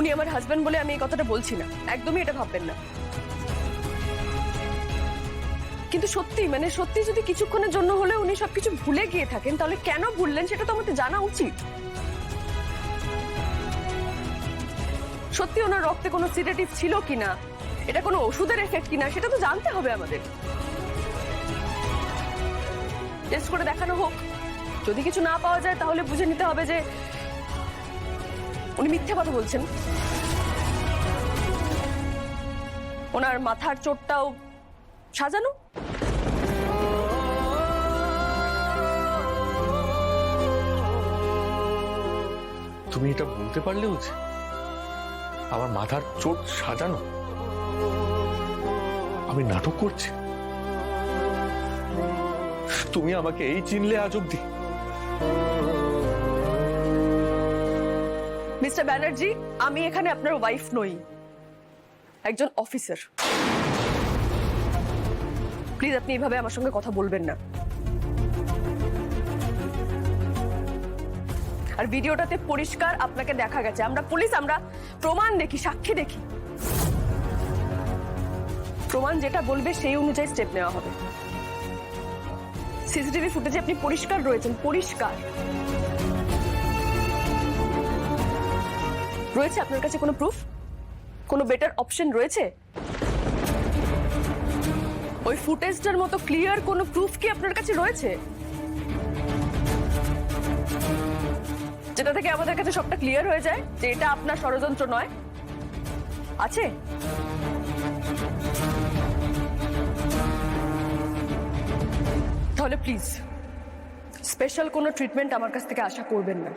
উনি আমার হাজবেন্ড বলে আমি এই কথাটা বলছি না, একদমই এটা ভাববেন না। কিন্তু সত্যি মানে সত্যি যদি কিছুক্ষণের জন্য হলে উনি সবকিছু ভুলে গিয়ে থাকেন, তাহলে কেন ভুললেন সেটা তো আমাদের জানা উচিত। সত্যি ওনার রক্তে কোনো সিডেটিভ ছিল কিনা, এটা কোনো ওষুধের এফেক্ট কিনা, সেটা তো জানতে হবে আমাদের। টেস্ট করে দেখানো হোক, যদি কিছু না পাওয়া যায় তাহলে বুঝে নিতে হবে যে উনি মিথ্যে কথা বলছেন। ওনার মাথার চোটটাও সাজানো। তুমি এটা বলতে পারলেও যে আমার মাথার চোট সাজানো, আমি নাটক করছি? তুমি আমাকে এই চিনলে আজ অব্দি? মিস্টার ব্যানার্জি, আমি এখানে আপনার ওয়াইফ নই, একজন অফিসার। প্লিজ আপনি এইভাবে আমার সঙ্গে কথা বলবেন না। আর ভিডিওটাতে পরিষ্কার আপনাকে দেখা গেছে। আমরা পুলিশ, আমরা প্রমাণ দেখি, সাক্ষী দেখি। প্রমাণ যেটা বলবে সেই অনুযায়ী স্টেপ নেওয়া হবে। সিসিটিভি ফুটেজে আপনি পরিষ্কার রয়েছেন, পরিষ্কার রয়েছে। আপনার কাছে কোনো প্রুফ, কোনো বেটার অপশন রয়েছে? ওই ফুটেজটার মতো ক্লিয়ার কোনো প্রুফ কি আপনার কাছে রয়েছে, যেটা থেকে আমাদের কাছে সবটা ক্লিয়ার হয়ে যায় যে এটা আপনার ষড়যন্ত্র নয়? আছে? তাহলে প্লিজ স্পেশাল কোনো ট্রিটমেন্ট আমার কাছ থেকে আশা করবেন না।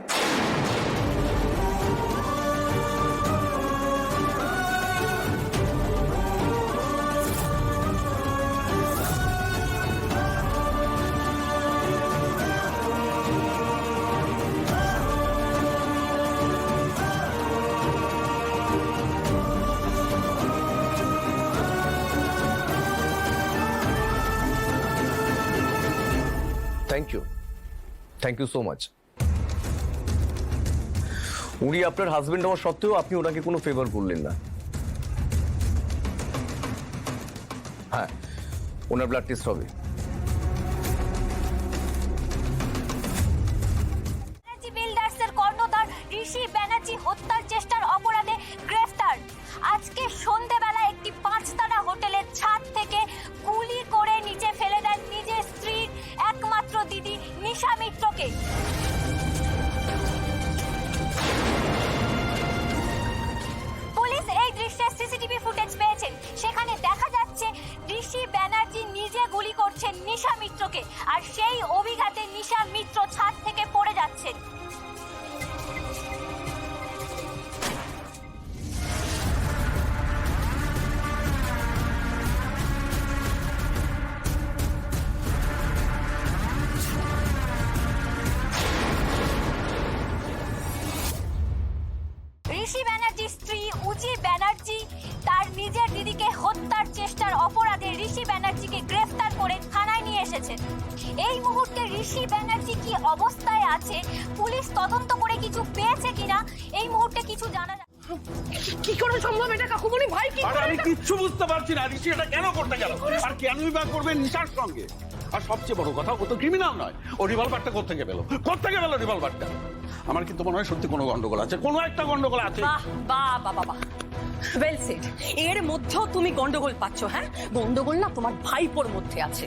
Thank you so much. উনি আপনার হাজবেন্ড হওয়া সত্ত্বেও আপনি ওনাকে কোনো ফেভার করলেন না। হ্যাঁ, ওনার ব্লাড টেস্ট হবে। বিল্ডার্সের কর্ণধার ঋষি ব্যানার্জি হত্যার চেষ্টার অপরাধে গ্রেফতার। আজকে সন্ধ্যাবেলা একটি 5 তারা হোটেলের ছাদ থেকে গুলি করে নিচে ফেলে দেন নিজের স্ত্রীর একমাত্র দিদি নিশা মিত্রকে। পুলিশ এই দৃশ্যের সিসিটিভি ফুটেজ পেয়েছেন। সেখানে দেখা যাচ্ছে ঋষি ব্যানার্জি নিজে গুলি করছেন নিশা মিত্রকে, আর সেই অভিঘাতে নিশা মিত্র ছাদ থেকে পড়ে যাচ্ছেন। ঋষি ব্যানার্জির স্ত্রী উজি ব্যানার্জি তার নিজের দিদিকে হত্যার চেষ্টার অপরাধে ঋষি ব্যানার্জিকে গ্রেফতার করে থানায় নিয়ে এসেছেন। এই মুহূর্তে ঋষি ব্যানার্জি কি অবস্থায় আছে, পুলিশ তদন্ত করে কিছু পেয়েছে কিনা এই মুহূর্তে কিছু জানা যায়। কি করে সম্ভব এটা কাকুমণি? ভাই কি করে? আমি কিচ্ছু বুঝতে পারছি না ঋষি এটা কেন করতে গেল, আর কেনই বা করবে নিশার সঙ্গে? আর সবচেয়ে বড় কথা, ও তো ক্রিমিনাল নয়। ও রিভলভারটা কোত্থেকে পেল রিভলভারটা? আমার কিন্তু মনে হয় সত্যি কোনো গন্ডগোল আছে, কোনো একটা গন্ডগোল আছে। বাহ বাহ বাহ বাহ, ওয়েল সেড। এর মধ্যেও তুমি গন্ডগোল পাচ্ছ? হ্যাঁ, গন্ডগোল না তোমার ভাইপোর মধ্যে আছে।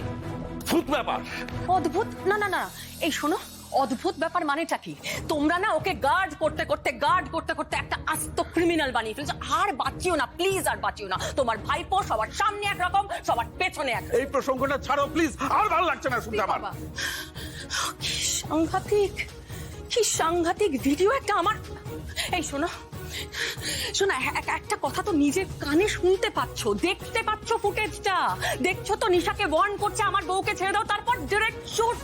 ভূত ব্যাপার। অদ্ভুত? না না না, এই শোনো, অদ্ভুত ব্যাপার মানেটা কি? তোমরা না ওকে গার্ড করতে করতে একটা আস্ত ক্রিমিনাল বানিয়ে ফেলছো। আর বাঁচিও না, প্লিজ আর বাঁচিও না। তোমার ভাইপো সবার সামনে একরকম, সবার পেছনে এক। এই প্রসঙ্গটা ছাড়ো প্লিজ, আর ভালো লাগছে না শুনতে আমার। কি সাংঘাতিক, কি সাংঘাতিক ভিডিও একটা আমার। এই শোনো শোনো, একটা কথা তো নিজের কানে শুনতে পাচ্ছ, দেখতে পাচ্ছ ফুটেজটা, দেখছো তো নিশাকে ওয়ার্ন করছে আমার বউকে ছেড়ে দাও, তারপর ডিরেক্ট শুট।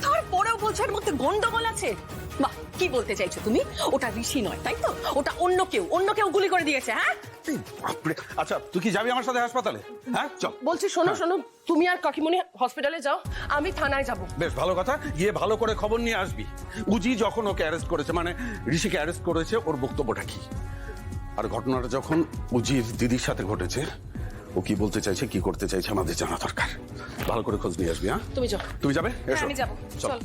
তারপরেও বলছো এর মধ্যে গন্ডগোল আছে। বাহ, কি বলতে চাইছো তুমি? ওটা ঋষি নয়, তাই তো? ওটা অন্য কেউ গুলি করে দিয়েছে। হ্যাঁ, এই বাপরে। আচ্ছা তুই কি যাবি আমার সাথে হাসপাতালে? হ্যাঁ চল। বলছি শোনো শোনো, তুমি আর কাকিমণি হসপিটালে যাও, আমি থানায় যাব। বেশ ভালো কথা, গিয়ে ভালো করে খবর নিয়ে আসবি। উজি যখন ওকে অ্যারেস্ট করেছে, মানে ঋষিকে অ্যারেস্ট করেছে, ওর বক্তব্যটা কি, আর ঘটনাটা যখন উজির দিদির সাথে ঘটেছে, ও কি বলতে চাইছে, কি করতে চাইছে, আমাদের জানা দরকার। ভালো করে খোঁজ নিয়ে আসবি। হ্যাঁ তুমি যাও। তুমি যাবে? হ্যাঁ, এসো। আমি যাবো। চল। চল।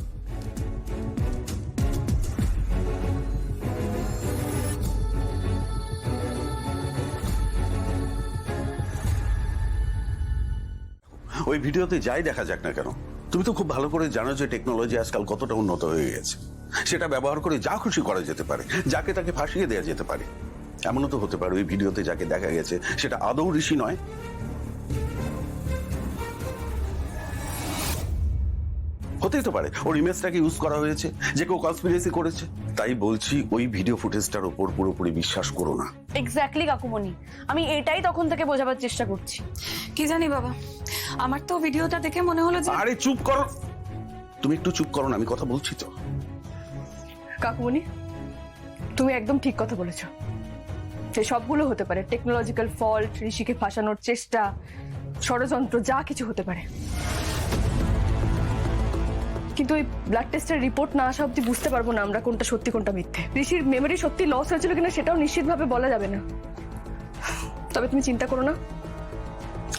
ওই ভিডিওতে যাই দেখা যাক না কেন, তুমি তো খুব ভালো করে জানো যে টেকনোলজি আজকাল কতটা উন্নত হয়ে গেছে। সেটা ব্যবহার করে যা খুশি করা যেতে পারে, যাকে তাকে ফাঁসিয়ে দেওয়া যেতে পারে। এমনও তো হতে পারে ওই ভিডিওতে যাকে দেখা গেছে সেটা আদৌ ঋষি নয়। হতেই তো পারে ওর ইমেজটাকে ইউজ করা হয়েছে, যে কেউ কনস্পিরেসি করেছে। তাই বলছি ওই ভিডিও ফুটেজটার উপর পুরোপুরি বিশ্বাস করো না। এক্স্যাক্টলি কাকুমণি, আমি এটাই তখন থেকে বোঝাবার চেষ্টা করছি। কি জানি বাবা, আমার তো ভিডিওটা দেখে মনে হলো যে আরে চুপ করো, তুমি একটু চুপ করো না, আমি কথা বলছি তো। কাকুমণি, তুমি একদম ঠিক কথা বলেছো। সে সবগুলো হতে পারে, টেকনোলজিক্যাল ফল্ট, ঋষিকে ফাঁসানোর চেষ্টা, ষড়যন্ত্র, যা কিছু হতে পারে। কিন্তু ওই ব্লাড টেস্টের রিপোর্ট না আসা অব্দি বুঝতে পারবো না আমরা কোনটা সত্যি কোনটা মিথ্যে। ঋষির মেমরি সত্যি লস হয়েছিল কিনা সেটাও নিশ্চিতভাবে বলা যাবে না। তবে তুমি চিন্তা করো না,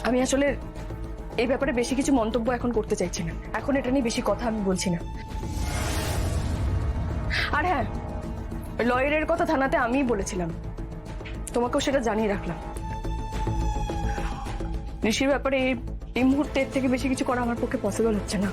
আমি আসলে এই ব্যাপারে বেশি কিছু মন্তব্য এখন করতে চাইছি না। এখন এটা নিয়ে বেশি কথা আমি বলছি না। আর হ্যাঁ, লয়ারের কথা থানাতে আমিই বলেছিলাম, তোমাকেও সেটা জানিয়ে রাখলাম। ঋষির ব্যাপারে এই মুহূর্তে এর থেকে বেশি কিছু করা আমার পক্ষে পসিবল হচ্ছে না।